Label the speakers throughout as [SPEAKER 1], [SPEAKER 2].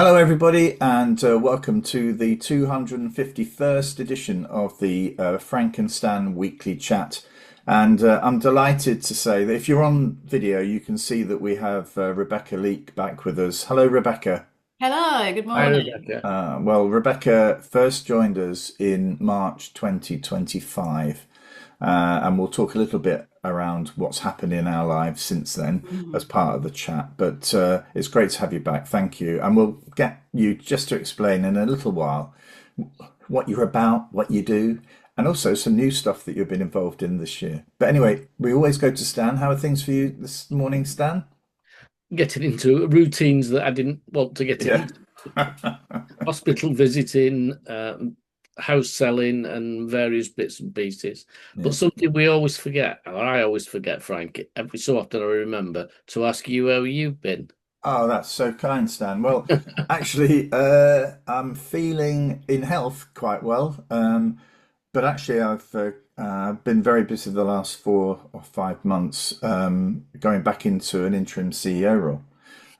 [SPEAKER 1] Hello, everybody, and welcome to the 251st edition of the Frank and Stan Weekly Chat. And I'm delighted to say that if you're on video, you can see that we have Rebecca Leek back with us. Hello, Rebecca.
[SPEAKER 2] Hello, good
[SPEAKER 3] Hi,
[SPEAKER 2] morning.
[SPEAKER 3] Rebecca.
[SPEAKER 1] Well, Rebecca first joined us in March 2025, and we'll talk a little bit around what's happened in our lives since then as
[SPEAKER 2] Mhm.
[SPEAKER 1] part of the chat. But it's great to have you back. Thank you. And we'll get you just to explain in a little while what you're about, what you do, and also some new stuff that you've been involved in this year. But anyway, we always go to Stan. How are things for you this morning, Stan?
[SPEAKER 3] Getting into routines that I didn't want to get
[SPEAKER 1] Yeah.
[SPEAKER 3] into. Hospital visiting, house selling, and various bits and pieces. But
[SPEAKER 1] Yeah.
[SPEAKER 3] something we always forget, or I always forget, Frank, every so often I remember to ask you how you've been.
[SPEAKER 1] Oh, that's so kind, Stan. Well, actually, I'm feeling in health quite well. But actually, I've been very busy the last 4 or 5 months, going back into an interim CEO role.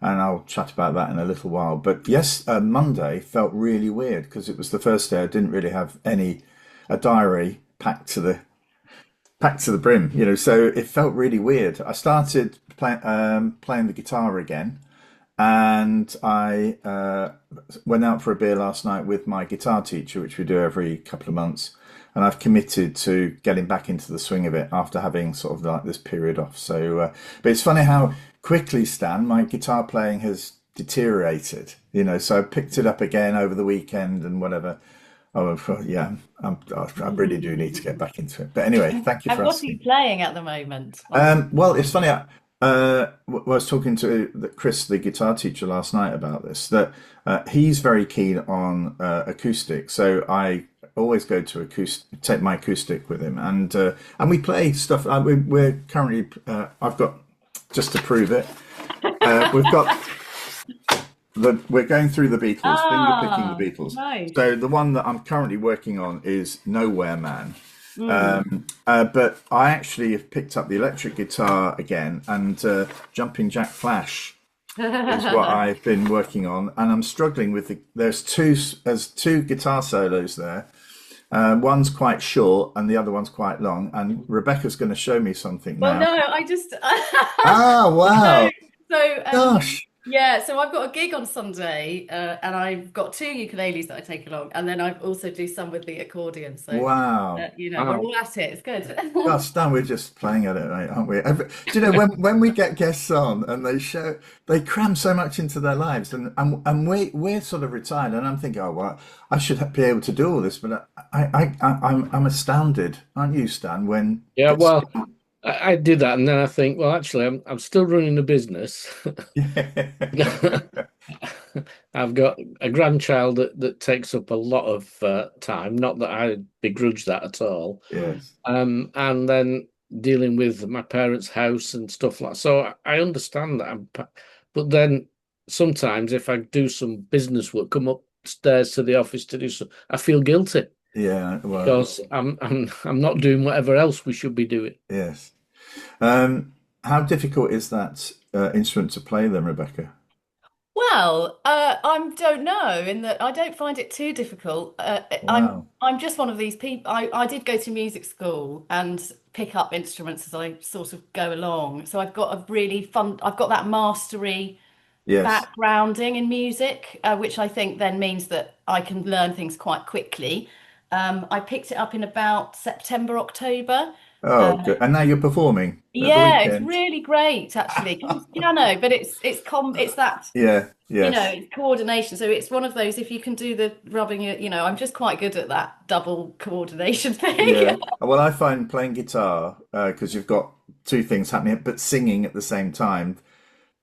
[SPEAKER 1] And I'll chat about that in a little while. But yes, Monday felt really weird because it was the first day I didn't really have a diary packed to the brim, so it felt really weird. I started playing the guitar again, and I went out for a beer last night with my guitar teacher, which we do every couple of months. And I've committed to getting back into the swing of it after having sort of like this period off. So, but it's funny how quickly, Stan, my guitar playing has deteriorated. So I picked it up again over the weekend and whatever. Oh, yeah, I really do need to get back into it. But anyway, thank you
[SPEAKER 2] And
[SPEAKER 1] for
[SPEAKER 2] what are you
[SPEAKER 1] asking.
[SPEAKER 2] playing at the moment?
[SPEAKER 1] Well, it's funny. I was talking to Chris, the guitar teacher, last night about this. That he's very keen on acoustic, so I always go to acoustic, take my acoustic with him, and we play stuff. We're currently, I've got just to prove it. We've got we're going through the Beatles, finger picking the
[SPEAKER 2] Ah,
[SPEAKER 1] Beatles.
[SPEAKER 2] nice.
[SPEAKER 1] So the one that I'm currently working on is Nowhere Man.
[SPEAKER 2] Mm.
[SPEAKER 1] But I actually have picked up the electric guitar again, and Jumping Jack Flash is what I've been working on, and I'm struggling with there's two guitar solos there. One's quite short, and the other one's quite long. And Rebecca's going to show me something
[SPEAKER 2] Well,
[SPEAKER 1] now.
[SPEAKER 2] no, I just
[SPEAKER 1] Ah,
[SPEAKER 2] so
[SPEAKER 1] wow!
[SPEAKER 2] so
[SPEAKER 1] Gosh,
[SPEAKER 2] yeah, so I've got a gig on Sunday, and I've got two ukuleles that I take along, and then I also do some with the accordion. So
[SPEAKER 1] wow!
[SPEAKER 2] we're
[SPEAKER 3] Wow.
[SPEAKER 2] all at it. It's good.
[SPEAKER 1] Gosh, Dan, we're just playing at it, mate, aren't we? Do you know when we get guests on and they cram so much into their lives, and we're sort of retired, and I'm thinking, oh well, I should be able to do all this, but I'm astounded, aren't you, Stan? When
[SPEAKER 3] Yeah,
[SPEAKER 1] gets
[SPEAKER 3] well, I did that, and then I think, well, actually, I'm still running a business. I've got a grandchild that takes up a lot of time. Not that I begrudge that at all.
[SPEAKER 1] yes,
[SPEAKER 3] And then dealing with my parents' house and stuff like. So I understand that. But then sometimes if I do some business work, come upstairs to the office to do so, I feel guilty
[SPEAKER 1] yeah, well,
[SPEAKER 3] because I'm not doing whatever else we should be doing.
[SPEAKER 1] yes. How difficult is that instrument to play, then, Rebecca?
[SPEAKER 2] Well, I don't know in that I don't find it too difficult.
[SPEAKER 1] Wow.
[SPEAKER 2] I'm just one of these people. I did go to music school and pick up instruments as I sort of go along. So I've got a really fun. I've got that mastery
[SPEAKER 1] Yes.
[SPEAKER 2] backgrounding in music, which I think then means that I can learn things quite quickly. I picked it up in about September, October.
[SPEAKER 1] Oh, good. And now you're performing at the
[SPEAKER 2] Yeah, it's
[SPEAKER 1] weekend.
[SPEAKER 2] really great actually because it's piano, but it's that
[SPEAKER 1] Yeah. Yes.
[SPEAKER 2] it's coordination. So it's one of those, if you can do the rubbing it, I'm just quite good at that double coordination thing.
[SPEAKER 1] Yeah. Well, I find playing guitar, because you've got two things happening, but singing at the same time,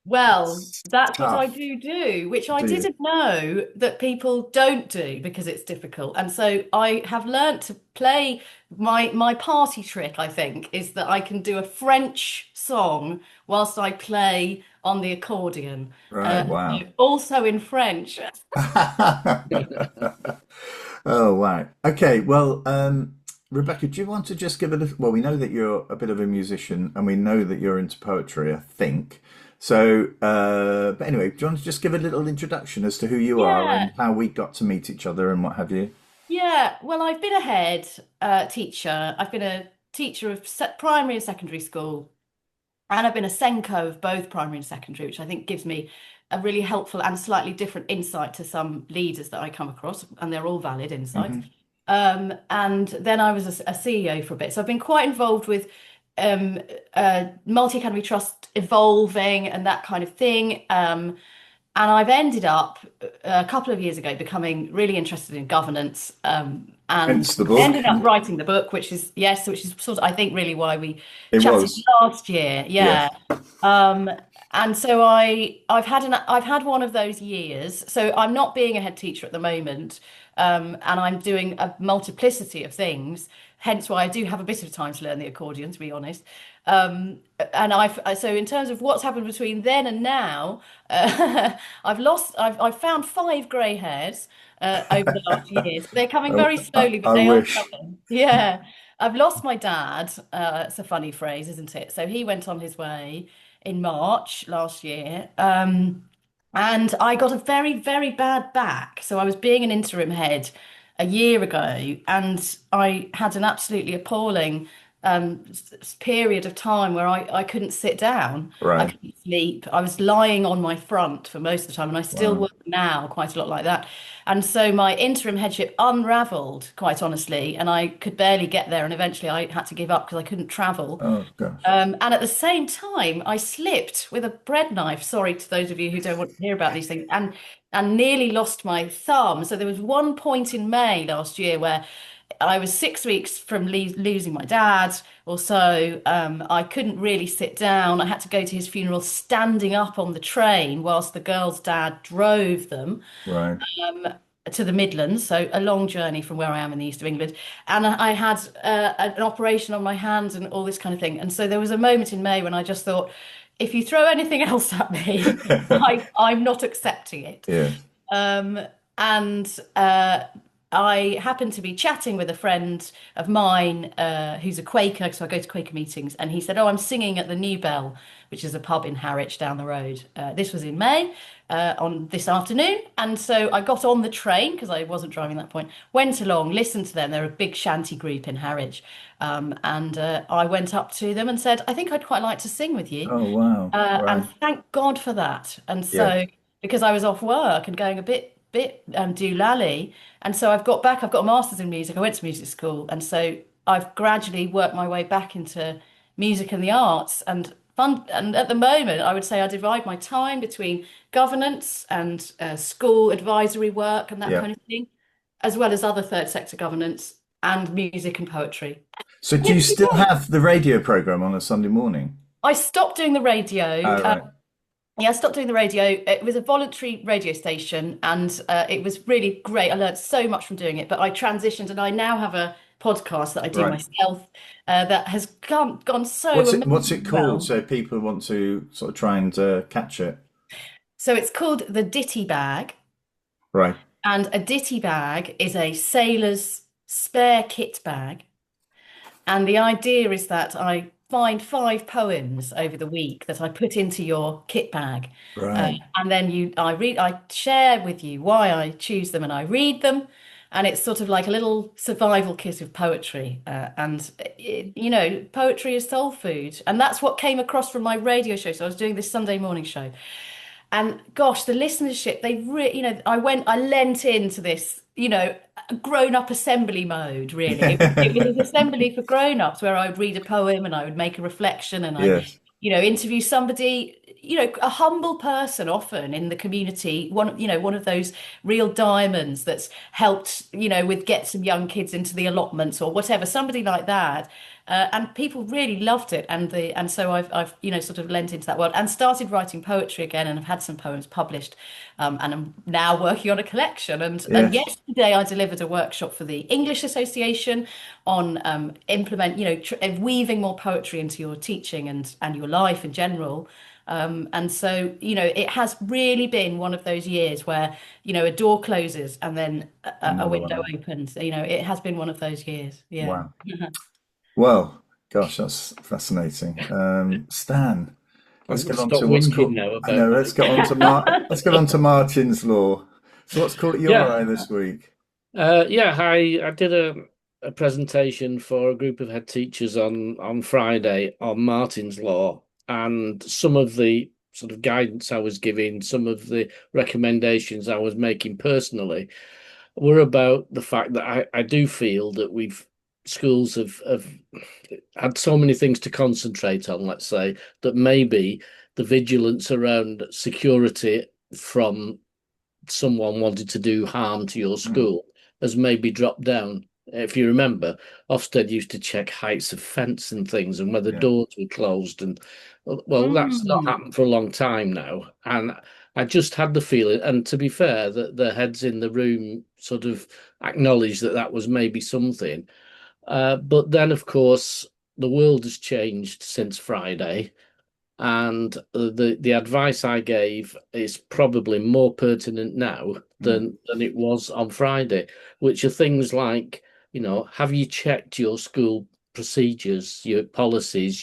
[SPEAKER 2] Well,
[SPEAKER 1] that's
[SPEAKER 2] that's what I
[SPEAKER 1] tough.
[SPEAKER 2] do, which I
[SPEAKER 1] Do you?
[SPEAKER 2] didn't know that people don't do because it's difficult. And so I have learnt to play my party trick, I think, is that I can do a French song whilst I play on the accordion.
[SPEAKER 1] Right. Wow.
[SPEAKER 2] Also in French.
[SPEAKER 1] Oh, wow. Okay. Well, Rebecca, do you want to just give a little? Well, we know that you're a bit of a musician, and we know that you're into poetry, I think. So, but anyway, do you want to just give a little introduction as to who you are
[SPEAKER 2] Yeah,
[SPEAKER 1] and how we got to meet each other and what have you?
[SPEAKER 2] yeah. Well, I've been a head teacher. I've been a teacher of primary and secondary school, and I've been a Senko of both primary and secondary, which I think gives me a really helpful and slightly different insight to some leaders that I come across, and they're all valid insights.
[SPEAKER 1] Hmm.
[SPEAKER 2] And then I was a CEO for a bit, so I've been quite involved with um, multi-academy trust evolving and that kind of thing. And I've ended up a couple of years ago becoming really interested in governance, and
[SPEAKER 1] Hence the
[SPEAKER 2] I
[SPEAKER 1] book.
[SPEAKER 2] ended up writing the book, which is yes, which is sort of I think really why we
[SPEAKER 1] It
[SPEAKER 2] chatted
[SPEAKER 1] was.
[SPEAKER 2] last year. Yeah.
[SPEAKER 1] Yes.
[SPEAKER 2] Um, and so I've had one of those years. So I'm not being a head teacher at the moment, and I'm doing a multiplicity of things. Hence why I do have a bit of time to learn the accordion, to be honest. And so in terms of what's happened between then and now, I've found five grey hairs over the last years. They're coming
[SPEAKER 1] I,
[SPEAKER 2] very slowly, but
[SPEAKER 1] I
[SPEAKER 2] they are
[SPEAKER 1] wish.
[SPEAKER 2] coming. Yeah. I've lost my dad. It's a funny phrase, isn't it? So he went on his way in March last year. And I got a very, very bad back. So I was being an interim head a year ago, and I had an absolutely appalling period of time where I couldn't sit down. I
[SPEAKER 1] Right.
[SPEAKER 2] couldn't sleep. I was lying on my front for most of the time, and I still
[SPEAKER 1] Wow.
[SPEAKER 2] work now quite a lot like that. And so my interim headship unraveled, quite honestly, and I could barely get there. And eventually I had to give up because I couldn't travel.
[SPEAKER 1] Oh gosh.
[SPEAKER 2] And at the same time, I slipped with a bread knife. Sorry to those of you who don't want to hear about these things, and nearly lost my thumb. So there was one point in May last year where I was 6 weeks from losing my dad or so. I couldn't really sit down. I had to go to his funeral standing up on the train whilst the girl's dad drove them
[SPEAKER 1] Right.
[SPEAKER 2] to the Midlands, so a long journey from where I am in the east of England. And I had an operation on my hands and all this kind of thing. And so there was a moment in May when I just thought, if you throw anything else at me, I'm not accepting it.
[SPEAKER 1] Yes.
[SPEAKER 2] Um, and I happened to be chatting with a friend of mine who's a Quaker, so I go to Quaker meetings, and he said, "Oh, I'm singing at the New Bell, which is a pub in Harwich down the road." This was in May on this afternoon, and so I got on the train because I wasn't driving at that point. Went along, listened to them. They're a big shanty group in Harwich, and I went up to them and said, "I think I'd quite like to sing with you."
[SPEAKER 1] Oh wow.
[SPEAKER 2] And
[SPEAKER 1] Right.
[SPEAKER 2] thank God for that. And
[SPEAKER 1] Yes.
[SPEAKER 2] so, because I was off work and going a bit doolally, and so I've got back. I've got a master's in music. I went to music school, and so I've gradually worked my way back into music and the arts and fun. And at the moment, I would say I divide my time between governance and school advisory work and that
[SPEAKER 1] Yeah.
[SPEAKER 2] kind of thing, as well as other third sector governance and music and poetry.
[SPEAKER 1] So do you still have the radio program on a Sunday morning?
[SPEAKER 2] I stopped doing the radio.
[SPEAKER 1] Oh, right.
[SPEAKER 2] Yeah, I stopped doing the radio. It was a voluntary radio station, and it was really great. I learned so much from doing it. But I transitioned, and I now have a podcast that I do
[SPEAKER 1] Right.
[SPEAKER 2] myself that has gone so
[SPEAKER 1] What's it
[SPEAKER 2] amazingly
[SPEAKER 1] called?
[SPEAKER 2] well.
[SPEAKER 1] So people want to sort of try and catch it.
[SPEAKER 2] So it's called the Ditty Bag,
[SPEAKER 1] Right.
[SPEAKER 2] and a ditty bag is a sailor's spare kit bag. And the idea is that I find five poems over the week that I put into your kit bag.
[SPEAKER 1] Right.
[SPEAKER 2] And then I share with you why I choose them and I read them. And it's sort of like a little survival kit of poetry. Poetry is soul food. And that's what came across from my radio show. So I was doing this Sunday morning show. And gosh, the listenership, I lent into this, grown-up assembly mode, really. It was an assembly for grown-ups where I would read a poem and I would make a reflection and I'd,
[SPEAKER 1] Yes.
[SPEAKER 2] interview somebody, a humble person often in the community, one of those real diamonds that's helped, with get some young kids into the allotments or whatever, somebody like that. And people really loved it, and so I've sort of lent into that world and started writing poetry again, and I've had some poems published, and I'm now working on a collection. And
[SPEAKER 1] Yes.
[SPEAKER 2] yesterday I delivered a workshop for the English Association on weaving more poetry into your teaching and your life in general. And so, it has really been one of those years where, a door closes and then a
[SPEAKER 1] Another
[SPEAKER 2] window
[SPEAKER 1] one.
[SPEAKER 2] opens. It has been one of those years. Yeah.
[SPEAKER 1] Wow. Well, gosh, that's fascinating. Stan, Let's get on
[SPEAKER 3] Stop
[SPEAKER 1] to what's
[SPEAKER 3] whinging
[SPEAKER 1] called.
[SPEAKER 3] now
[SPEAKER 1] I
[SPEAKER 3] about
[SPEAKER 1] know.
[SPEAKER 3] that.
[SPEAKER 1] Let's get on to Martin's law. So what's caught your
[SPEAKER 3] Yeah,
[SPEAKER 1] eye this week?
[SPEAKER 3] yeah. I did a presentation for a group of head teachers on Friday on Martin's Law, and some of the sort of guidance I was giving, some of the recommendations I was making personally, were about the fact that I do feel that schools have had so many things to concentrate on, let's say, that maybe the vigilance around security from someone wanted to do harm to your
[SPEAKER 1] Hmm.
[SPEAKER 3] school has maybe dropped down. If you remember, Ofsted used to check heights of fence and things and whether
[SPEAKER 1] Yeah.
[SPEAKER 3] doors were closed. And well, that's not
[SPEAKER 2] Mm.
[SPEAKER 3] happened for a long time now. And I just had the feeling, and to be fair, that the heads in the room sort of acknowledged that that was maybe something. But then, of course, the world has changed since Friday, and the advice I gave is probably more pertinent now
[SPEAKER 1] Hmm.
[SPEAKER 3] than it was on Friday, which are things like, have you checked your school procedures, your policies,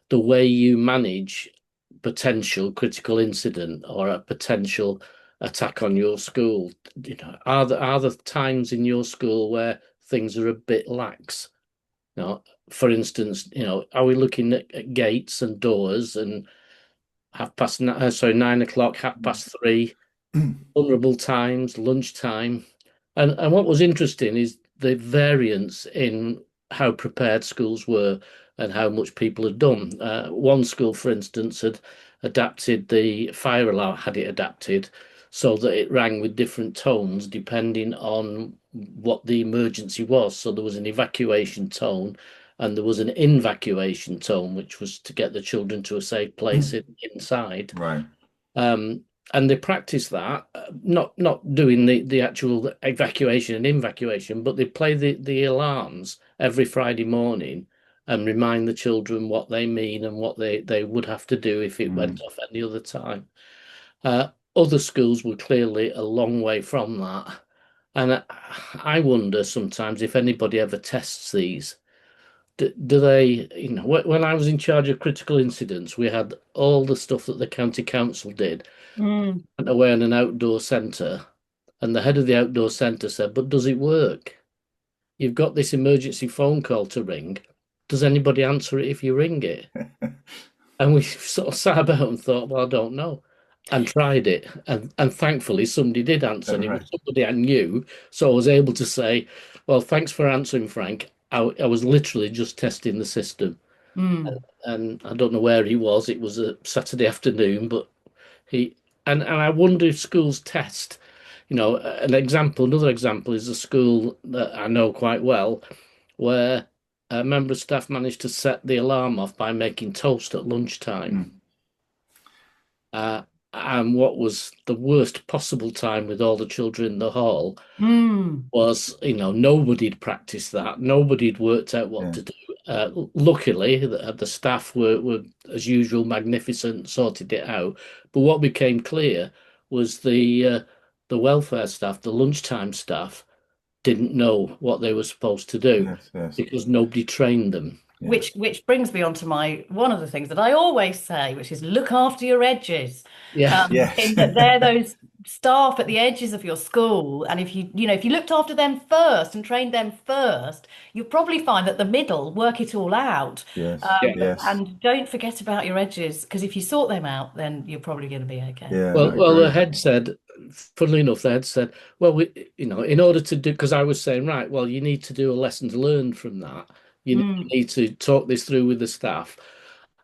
[SPEAKER 3] the way you manage potential critical incident or a potential attack on your school? Are there times in your school where things are a bit lax? For instance, are we looking at gates and doors and 9 o'clock, half past three, vulnerable times, lunchtime? And what was interesting is the variance in how prepared schools were and how much people had done. One school, for instance, had adapted the fire alarm, had it adapted so that it rang with different tones depending on what the emergency was. So there was an evacuation tone and there was an evacuation tone, which was to get the children to a safe place inside.
[SPEAKER 1] Right.
[SPEAKER 3] Um, and they practice that, not doing the actual evacuation and evacuation, but they play the alarms every Friday morning and remind the children what they mean and what they would have to do if it
[SPEAKER 1] Hmm.
[SPEAKER 3] went off any other time. Uh, Other schools were clearly a long way from that. And I wonder sometimes if anybody ever tests these. Do they, when I was in charge of critical incidents, we had all the stuff that the county council did
[SPEAKER 2] Mm.
[SPEAKER 3] went away in an outdoor centre, and the head of the outdoor centre said, "But does it work? You've got this emergency phone call to ring. Does anybody answer it if you ring it?" And we sort of sat about and thought, "Well, I don't know," and tried it, and thankfully somebody did answer,
[SPEAKER 1] All
[SPEAKER 3] and it was
[SPEAKER 1] right.
[SPEAKER 3] somebody I knew, so I was able to say, "Well, thanks for answering, Frank. I was literally just testing the system."
[SPEAKER 2] Mm.
[SPEAKER 3] And I don't know where he was. It was a Saturday afternoon, but he and I wonder if schools test. Another example is a school that I know quite well, where a member of staff managed to set the alarm off by making toast at lunchtime.
[SPEAKER 1] Hmm.
[SPEAKER 3] Uh, and what was the worst possible time with all the children in the hall
[SPEAKER 2] Mm.
[SPEAKER 3] was, nobody'd practiced that. Nobody'd worked out what
[SPEAKER 1] Yeah.
[SPEAKER 3] to do. Luckily, the staff were, as usual, magnificent, sorted it out. But what became clear was the welfare staff, the lunchtime staff, didn't know what they were supposed to do
[SPEAKER 1] Yes. Yes.
[SPEAKER 3] because nobody trained them.
[SPEAKER 1] Yeah.
[SPEAKER 2] Which brings me on to my one of the things that I always say, which is look after your edges.
[SPEAKER 3] Yeah.
[SPEAKER 1] Yes.
[SPEAKER 2] In that they're those staff at the edges of your school, and if you looked after them first and trained them first, you'll probably find that the middle work it all out.
[SPEAKER 1] Yes.
[SPEAKER 3] Yeah.
[SPEAKER 1] Yes.
[SPEAKER 2] And don't forget about your edges, because if you sort them out, then you're probably going to be okay.
[SPEAKER 1] Yeah.
[SPEAKER 3] Well,
[SPEAKER 1] I
[SPEAKER 3] well, the
[SPEAKER 1] agree.
[SPEAKER 3] head said, funnily enough, the head said, well, in order to do, because I was saying, right, well, you need to do a lessons learned from that. You
[SPEAKER 2] Mm.
[SPEAKER 3] need to talk this through with the staff.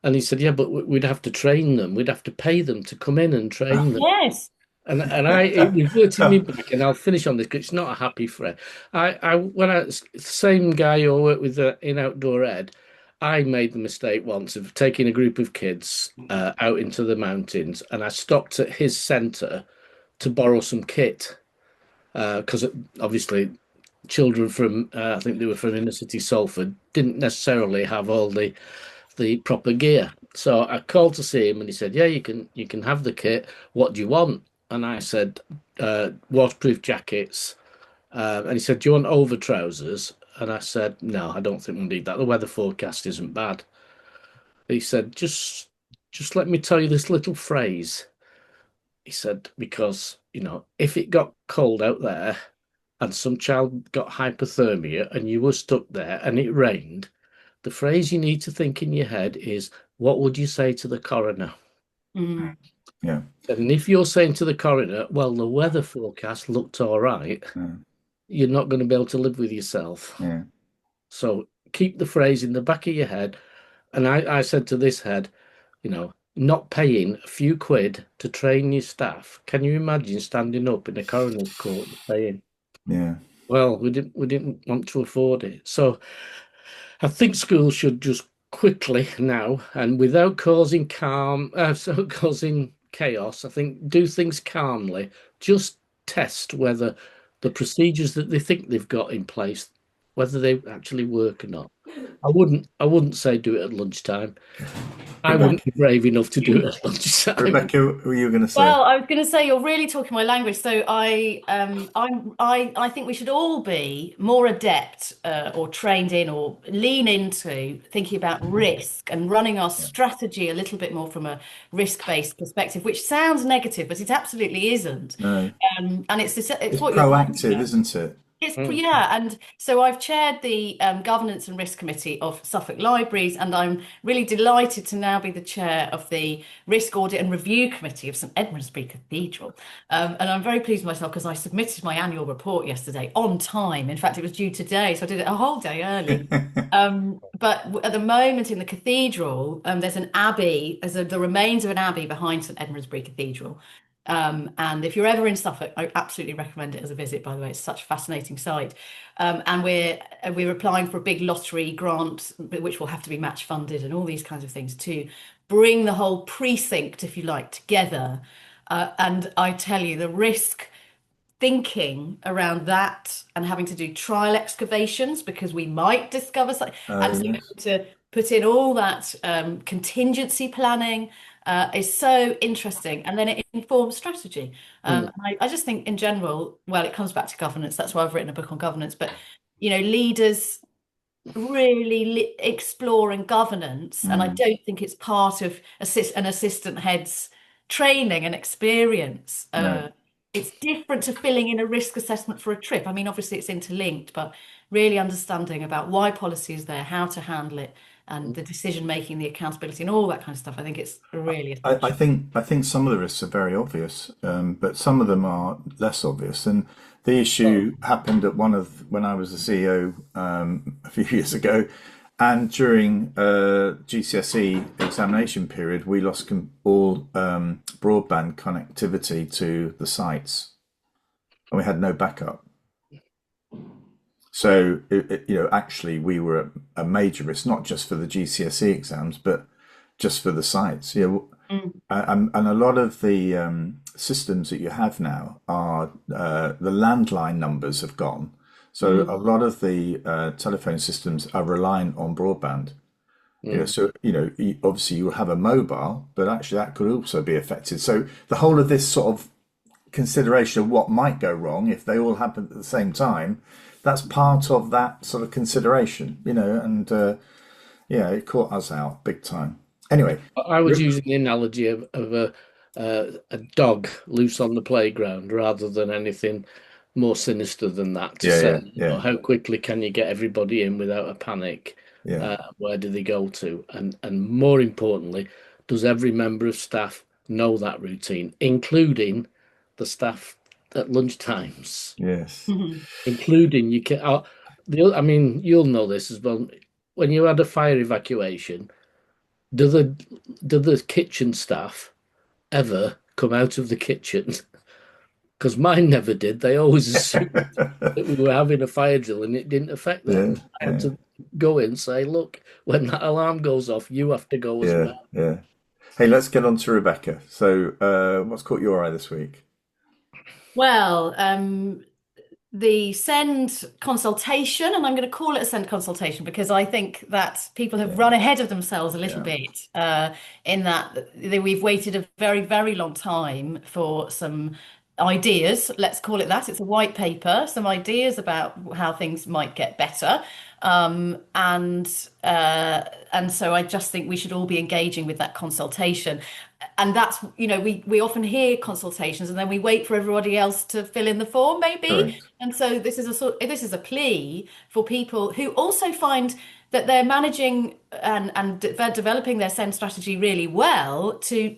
[SPEAKER 3] And he said, yeah, but we'd have to train them. We'd have to pay them to come in and train them.
[SPEAKER 2] Yes.
[SPEAKER 3] And it reverted me back, and I'll finish on this because it's not a happy thread. Same guy who I worked with in outdoor ed, I made the mistake once of taking a group of kids out into the mountains, and I stopped at his centre to borrow some kit because obviously children from I think they were from inner city Salford didn't necessarily have all the proper gear. So I called to see him, and he said, "Yeah, you can have the kit. What do you want?" And I said, "Waterproof jackets." And he said, "Do you want over trousers?" And I said, "No, I don't think we need that. The weather forecast isn't bad." He said, "Just." just let me tell you this little phrase. He said, because, if it got cold out there and some child got hypothermia and you were stuck there and it rained, the phrase you need to think in your head is, what would you say to the coroner?
[SPEAKER 2] Mm,
[SPEAKER 1] Yeah.
[SPEAKER 3] And if you're saying to the coroner, well, the weather forecast looked all right,
[SPEAKER 1] Yeah.
[SPEAKER 3] you're not going to be able to live with yourself.
[SPEAKER 1] Yeah.
[SPEAKER 3] So keep the phrase in the back of your head. And I said to this head, not paying a few quid to train your staff. Can you imagine standing up in a coroner's court and saying,
[SPEAKER 1] Yeah.
[SPEAKER 3] well, we didn't want to afford it. So I think schools should just quickly now and without causing so causing chaos, I think do things calmly. Just test whether the procedures that they think they've got in place, whether they actually work or not. I wouldn't say do it at lunchtime. I
[SPEAKER 1] Rebecca,
[SPEAKER 3] wouldn't be brave enough to do it at lunchtime.
[SPEAKER 1] Rebecca, what were you going to say?
[SPEAKER 2] Well, I was going to say you're really talking my language. So I think we should all be more adept or trained in or lean into thinking about risk and running our
[SPEAKER 1] Yeah.
[SPEAKER 2] strategy a little bit more from a risk-based perspective, which sounds negative, but it absolutely isn't.
[SPEAKER 1] No,
[SPEAKER 2] And it's
[SPEAKER 1] it's
[SPEAKER 2] what you're talking
[SPEAKER 1] proactive,
[SPEAKER 2] about.
[SPEAKER 1] isn't it?
[SPEAKER 3] Mm,
[SPEAKER 2] Yeah, and so I've chaired the Governance and Risk Committee of Suffolk Libraries, and I'm really delighted to now be the chair of the Risk Audit and Review Committee of St Edmundsbury Cathedral. And I'm very pleased with myself because I submitted my annual report yesterday on time. In fact, it was due today, so I did it a whole day early. But at the moment in the cathedral, there's an abbey, the remains of an abbey behind St Edmundsbury Cathedral. And if you're ever in Suffolk, I absolutely recommend it as a visit, by the way. It's such a fascinating site. And we're applying for a big lottery grant, which will have to be match funded and all these kinds of things to bring the whole precinct, if you like, together. And I tell you, the risk thinking around that and having to do trial excavations because we might discover something.
[SPEAKER 1] Oh,
[SPEAKER 2] And so
[SPEAKER 1] yes.
[SPEAKER 2] to put in all that contingency planning is so interesting. And then it informs strategy.
[SPEAKER 3] mm,
[SPEAKER 2] I just think in general, well, it comes back to governance. That's why I've written a book on governance. But, leaders really exploring governance, and I
[SPEAKER 1] Mm,
[SPEAKER 2] don't think it's part of an assistant head's training and experience.
[SPEAKER 1] no.
[SPEAKER 2] It's different to filling in a risk assessment for a trip. I mean, obviously it's interlinked, but really understanding about why policy is there, how to handle it, and the decision making, the accountability, and all that kind of stuff. I think it's really
[SPEAKER 1] I
[SPEAKER 2] essential.
[SPEAKER 1] think some of the risks are very obvious, but some of them are less obvious. And the issue happened at when I was the CEO a few years ago, and during GCSE examination period, we lost all broadband connectivity to the sites, and we had no backup. So actually, we were at a major risk, not just for the GCSE exams, but just for the sites.
[SPEAKER 2] Mm,
[SPEAKER 1] And a lot of the systems that you have now are the landline numbers have gone. So a
[SPEAKER 2] mm,
[SPEAKER 1] lot of the telephone systems are reliant on broadband.
[SPEAKER 3] mm,
[SPEAKER 1] So obviously you will have a mobile, but actually that could also be affected. So the whole of this sort of consideration of what might go wrong if they all happen at the same time, that's part of that sort of consideration, and yeah, it caught us out big time. Anyway,
[SPEAKER 3] I was using the analogy of a dog loose on the playground rather than anything more sinister than that to
[SPEAKER 1] yeah,
[SPEAKER 3] say,
[SPEAKER 1] yeah, yeah,
[SPEAKER 3] how quickly can you get everybody in without a panic?
[SPEAKER 1] yeah.
[SPEAKER 3] Where do they go to? And more importantly, does every member of staff know that routine, including the staff at lunchtimes,
[SPEAKER 1] Yes.
[SPEAKER 2] mhm.
[SPEAKER 3] including you can. I mean, you'll know this as well. When you had a fire evacuation, do the do the kitchen staff ever come out of the kitchen? Because mine never did. They always assumed that we were having a fire drill and it didn't affect
[SPEAKER 1] Yeah,
[SPEAKER 3] them. I had
[SPEAKER 1] yeah,
[SPEAKER 3] to go in and say, look, when that alarm goes off, you have to go as
[SPEAKER 1] yeah,
[SPEAKER 3] well.
[SPEAKER 1] yeah. Hey, let's get on to Rebecca. So, what's caught your eye this week?
[SPEAKER 2] Well, the send consultation, and I'm going to call it a send consultation because I think that people have
[SPEAKER 1] Yeah,
[SPEAKER 2] run ahead of themselves a little
[SPEAKER 1] yeah,
[SPEAKER 2] bit in that we've waited a very, very long time for some ideas, let's call it that. It's a white paper, some ideas about how things might get better. And and so I just think we should all be engaging with that consultation. And that's, we often hear consultations and then we wait for everybody else to fill in the form, maybe.
[SPEAKER 1] Correct.
[SPEAKER 2] And so this is a plea for people who also find that they're managing and developing their SEND strategy really well to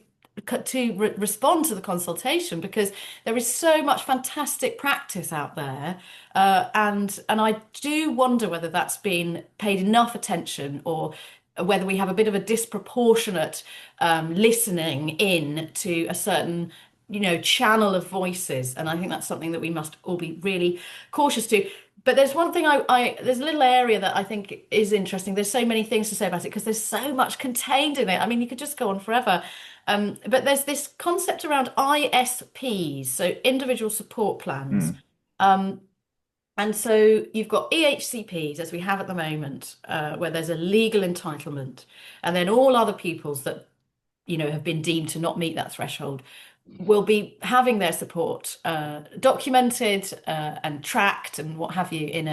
[SPEAKER 2] respond to the consultation, because there is so much fantastic practice out there, and I do wonder whether that's been paid enough attention, or whether we have a bit of a disproportionate listening in to a certain channel of voices. And I think that's something that we must all be really cautious to. But there's one thing there's a little area that I think is interesting. There's so many things to say about it because there's so much contained in it. I mean, you could just go on forever. But there's this concept around ISPs, so individual support plans.
[SPEAKER 1] Mm.
[SPEAKER 2] And so you've got EHCPs, as we have at the moment, where there's a legal entitlement, and then all other pupils that have been deemed to not meet that threshold will be having their support documented and tracked and what have you in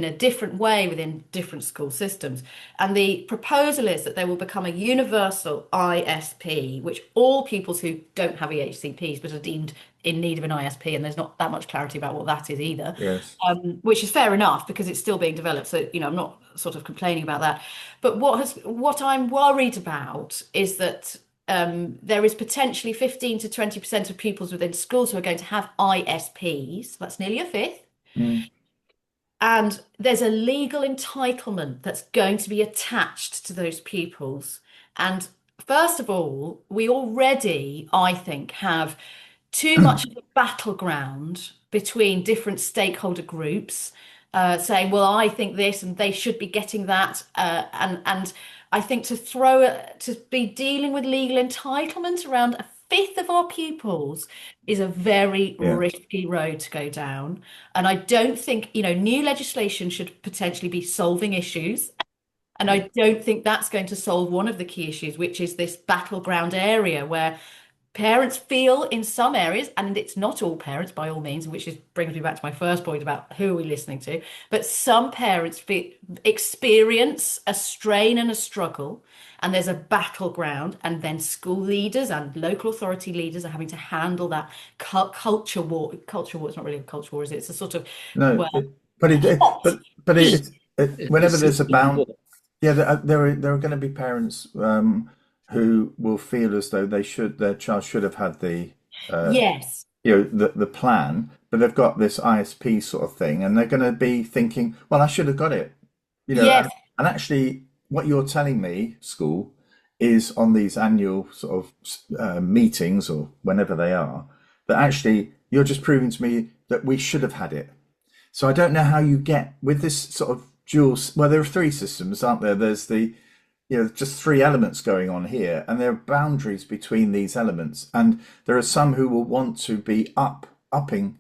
[SPEAKER 2] a different way within different school systems. And the proposal is that there will become a universal ISP, which all pupils who don't have EHCPs but are deemed in need of an ISP, and there's not that much clarity about what that is either,
[SPEAKER 1] Yes.
[SPEAKER 2] which is fair enough because it's still being developed. So, I'm not sort of complaining about that. But what I'm worried about is that there is potentially 15 to 20% of pupils within schools who are going to have ISPs. That's nearly a fifth.
[SPEAKER 1] Mm.
[SPEAKER 2] And there's a legal entitlement that's going to be attached to those pupils. And first of all, we already, I think, have too much of a battleground between different stakeholder groups, saying, well, I think this and they should be getting that. And I think to be dealing with legal entitlement around a fifth of our pupils is a very
[SPEAKER 1] Yeah.
[SPEAKER 2] risky road to go down. And I don't think, new legislation should potentially be solving issues. And I don't think that's going to solve one of the key issues, which is this battleground area where parents feel in some areas, and it's not all parents by all means, brings me back to my first point about who are we listening to, but some parents experience a strain and a struggle, and there's a battleground, and then school leaders and local authority leaders are having to handle that culture war. Culture war, it's not really a culture war, is it? It's a sort of,
[SPEAKER 1] No,
[SPEAKER 2] well, hot
[SPEAKER 1] but
[SPEAKER 2] heat.
[SPEAKER 1] whenever
[SPEAKER 3] It's
[SPEAKER 1] there's a
[SPEAKER 3] system
[SPEAKER 1] bound, yeah, there are going to be parents who will feel as though their child should have had uh,
[SPEAKER 2] Yes,
[SPEAKER 1] the plan, but they've got this ISP sort of thing, and they're going to be thinking, well, I should have got it,
[SPEAKER 2] yes,
[SPEAKER 1] and actually, what you're telling me, school, is on these annual sort of meetings or whenever they are, that actually you're just proving to me that we should have had it. So I don't know how you get with this sort of dual. Well, there are three systems, aren't there? There's just three elements going on here, and there are boundaries between these elements. And there are some who will want to be upping,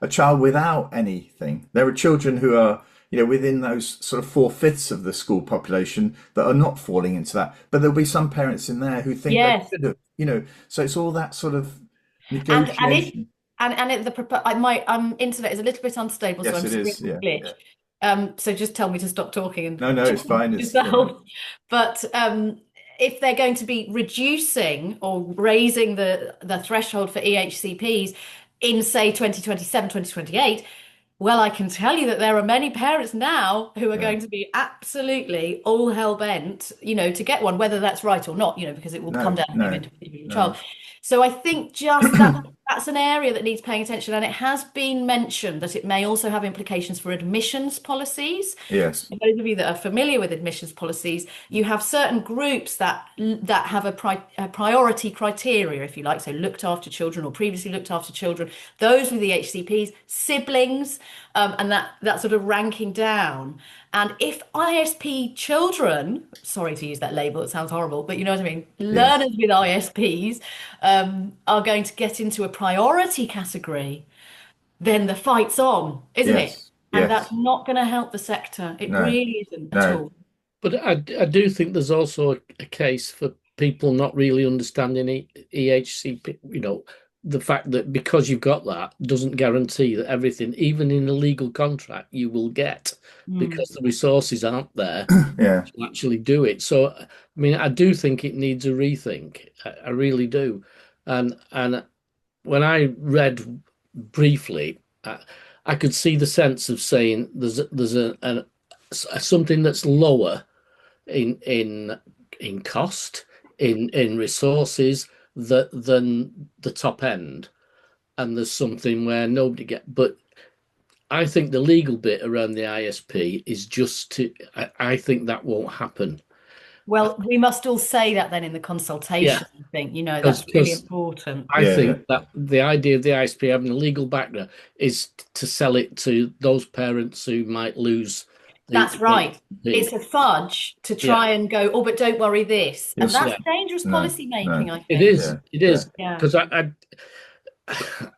[SPEAKER 1] a child without anything. There are children who are, within those sort of four-fifths of the school population that are not falling into that. But there'll be some parents in there who think they
[SPEAKER 2] yes.
[SPEAKER 1] should have, so it's all that sort of
[SPEAKER 2] And if
[SPEAKER 1] negotiation.
[SPEAKER 2] my internet is a little bit unstable, so
[SPEAKER 1] Yes,
[SPEAKER 2] I'm
[SPEAKER 1] it
[SPEAKER 2] just
[SPEAKER 1] is.
[SPEAKER 2] getting
[SPEAKER 1] Yeah,
[SPEAKER 2] a glitch.
[SPEAKER 1] yeah.
[SPEAKER 2] So just tell me to stop talking and
[SPEAKER 1] No, no, it's fine.
[SPEAKER 2] use
[SPEAKER 1] It's,
[SPEAKER 2] the whole. But if they're going to be reducing or raising the threshold for EHCPs in, say, 2027, 2028, well, I can tell you that there are many parents now who are
[SPEAKER 1] yeah.
[SPEAKER 2] going to be absolutely all hell bent, to get one, whether that's right or not, because it will come
[SPEAKER 1] No,
[SPEAKER 2] down to the
[SPEAKER 1] no,
[SPEAKER 2] individual child.
[SPEAKER 1] no.
[SPEAKER 2] So I think just that's an area that needs paying attention, and it has been mentioned that it may also have implications for admissions policies.
[SPEAKER 1] Yes,
[SPEAKER 2] For those of you that are familiar with admissions policies, you have certain groups that have a priority criteria, if you like, so looked after children or previously looked after children, those with the HCPs, siblings, and that sort of ranking down. And if ISP children, sorry to use that label, it sounds horrible, but you know what I mean,
[SPEAKER 1] yes,
[SPEAKER 2] learners with ISPs are going to get into a priority category, then the fight's on, isn't it?
[SPEAKER 1] yes,
[SPEAKER 2] And that's
[SPEAKER 1] yes.
[SPEAKER 2] not going to help the sector. It
[SPEAKER 1] No,
[SPEAKER 2] really isn't at
[SPEAKER 1] no.
[SPEAKER 2] all.
[SPEAKER 3] But I do think there's also a case for people not really understanding EHCP, the fact that because you've got that doesn't guarantee that everything, even in a legal contract, you will get,
[SPEAKER 2] Mm.
[SPEAKER 3] because the resources aren't there
[SPEAKER 1] Yeah,
[SPEAKER 3] to actually do it. So, I mean, I do think it needs a rethink. I really do. And when I read briefly, I could see the sense of saying something that's lower in cost, in resources, than the top end, and there's something where nobody get. But I think the legal bit around the ISP is just to. I think that won't happen.
[SPEAKER 2] Well, we must all say that then in the
[SPEAKER 3] Yeah,
[SPEAKER 2] consultation, I think, that's really
[SPEAKER 3] because
[SPEAKER 2] important.
[SPEAKER 3] I
[SPEAKER 1] yeah, yeah,
[SPEAKER 3] think that the idea of the ISP having a legal background is to sell it to those parents who might lose
[SPEAKER 2] That's
[SPEAKER 3] the
[SPEAKER 2] right.
[SPEAKER 3] ISP.
[SPEAKER 2] It's a fudge to
[SPEAKER 3] Yeah,
[SPEAKER 2] try and go, oh, but don't worry this. And
[SPEAKER 1] it's
[SPEAKER 2] that's
[SPEAKER 3] yeah,
[SPEAKER 2] dangerous
[SPEAKER 1] no,
[SPEAKER 2] policy
[SPEAKER 1] no,
[SPEAKER 2] making, I
[SPEAKER 3] it
[SPEAKER 2] think.
[SPEAKER 3] is.
[SPEAKER 1] yeah,
[SPEAKER 3] It
[SPEAKER 1] yeah,
[SPEAKER 3] is
[SPEAKER 2] Yeah.
[SPEAKER 3] because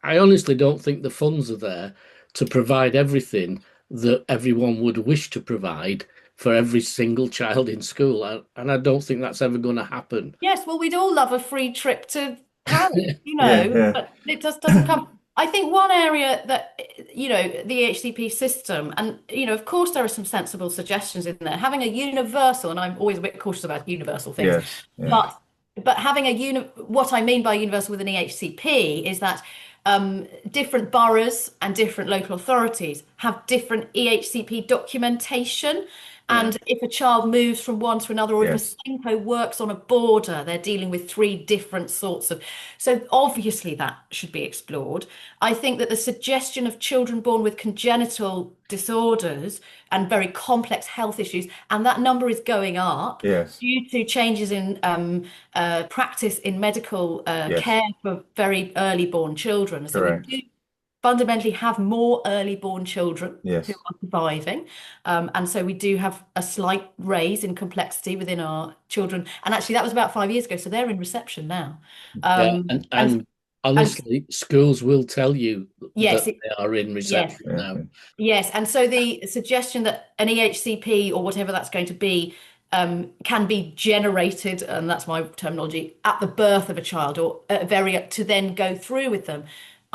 [SPEAKER 3] I honestly don't think the funds are there to provide everything that everyone would wish to provide for every single child in school, and I don't think that's ever going to happen.
[SPEAKER 2] Yes, well, we'd all love a free trip to Paris,
[SPEAKER 1] yeah, yeah,
[SPEAKER 2] but it just doesn't come. I think one area that, the HCP system, and, of course, there are some sensible suggestions in there. Having a universal, and I'm always a bit cautious about universal things,
[SPEAKER 1] yes, yeah,
[SPEAKER 2] but having what I mean by universal with an EHCP is that different boroughs and different local authorities have different EHCP documentation.
[SPEAKER 3] Yeah,
[SPEAKER 2] And if a child moves from one to another, or if a
[SPEAKER 1] yes,
[SPEAKER 2] SENCO works on a border, they're dealing with three different sorts of. So obviously that should be explored. I think that the suggestion of children born with congenital disorders and very complex health issues, and that number is going up
[SPEAKER 1] yes,
[SPEAKER 2] due to changes in practice in medical
[SPEAKER 1] yes,
[SPEAKER 2] care for very early born children. So we do
[SPEAKER 1] correct,
[SPEAKER 2] fundamentally have more early born children who
[SPEAKER 1] yes.
[SPEAKER 2] are surviving. And so we do have a slight raise in complexity within our children. And actually, that was about 5 years ago. So they're in reception now.
[SPEAKER 3] yeah,
[SPEAKER 2] Um, and
[SPEAKER 3] and
[SPEAKER 2] and
[SPEAKER 3] honestly, schools will tell you that
[SPEAKER 2] yes,
[SPEAKER 3] they are in
[SPEAKER 2] yes,
[SPEAKER 3] reception
[SPEAKER 1] Yeah,
[SPEAKER 3] now.
[SPEAKER 1] yeah.
[SPEAKER 2] yes. And so the suggestion that an EHCP or whatever that's going to be can be generated, and that's my terminology, at the birth of a child or to then go through with them,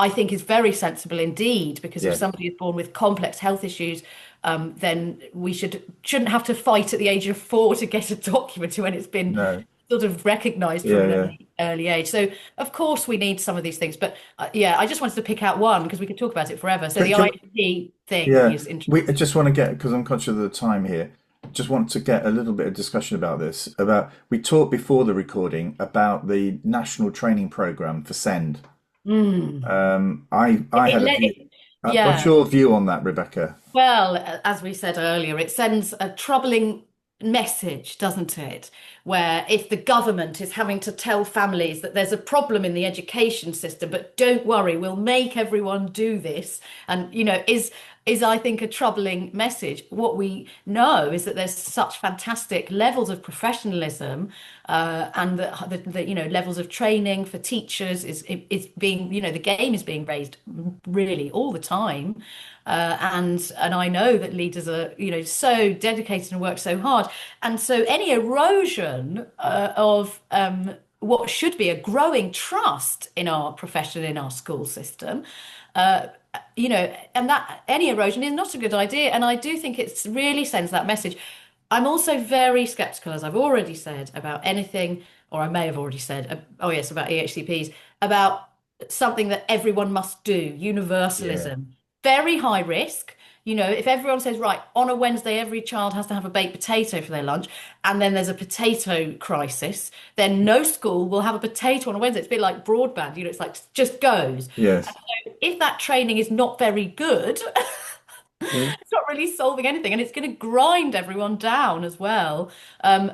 [SPEAKER 2] I think is very sensible indeed. Because if
[SPEAKER 1] Yes,
[SPEAKER 2] somebody is born with complex health issues, then we shouldn't have to fight at the age of 4 to get a document when it's been
[SPEAKER 1] no,
[SPEAKER 2] sort of recognized from
[SPEAKER 1] yeah,
[SPEAKER 2] an
[SPEAKER 1] yeah.
[SPEAKER 2] early age. So of course we need some of these things, but yeah, I just wanted to pick out one because we could talk about it forever. So
[SPEAKER 1] But
[SPEAKER 2] the
[SPEAKER 1] can,
[SPEAKER 2] ISP thing
[SPEAKER 1] yeah,
[SPEAKER 2] is
[SPEAKER 1] we I
[SPEAKER 2] interesting.
[SPEAKER 1] just want to get, because I'm conscious of the time here, just want to get a little bit of discussion about this. About, we talked before the recording about the national training program for SEND.
[SPEAKER 2] Mm.
[SPEAKER 1] I
[SPEAKER 2] It,
[SPEAKER 1] had a
[SPEAKER 2] let
[SPEAKER 1] view.
[SPEAKER 2] it,
[SPEAKER 1] What's
[SPEAKER 2] yeah.
[SPEAKER 1] your view on that, Rebecca?
[SPEAKER 2] Well, as we said earlier, it sends a troubling message, doesn't it? Where if the government is having to tell families that there's a problem in the education system, but don't worry, we'll make everyone do this, and is I think a troubling message. What we know is that there's such fantastic levels of professionalism, and the levels of training for teachers is being, the game is being raised really all the time. And I know that leaders are, so dedicated and work so hard. And so any erosion of what should be a growing trust in our profession, in our school system, uh, and that any erosion is not a good idea. And I do think it really sends that message. I'm also very skeptical, as I've already said, about anything, or I may have already said, oh yes, about EHCPs, about something that everyone must do,
[SPEAKER 1] Yeah.
[SPEAKER 2] universalism. Very high risk. If everyone says, right, on a Wednesday, every child has to have a baked potato for their lunch, and then there's a potato crisis, then no school will have a potato on a Wednesday. It's a bit like broadband, it's like just goes.
[SPEAKER 1] Yes.
[SPEAKER 2] If that training is not very good,
[SPEAKER 3] Mm.
[SPEAKER 2] it's not really solving anything, and it's going to grind everyone down as well.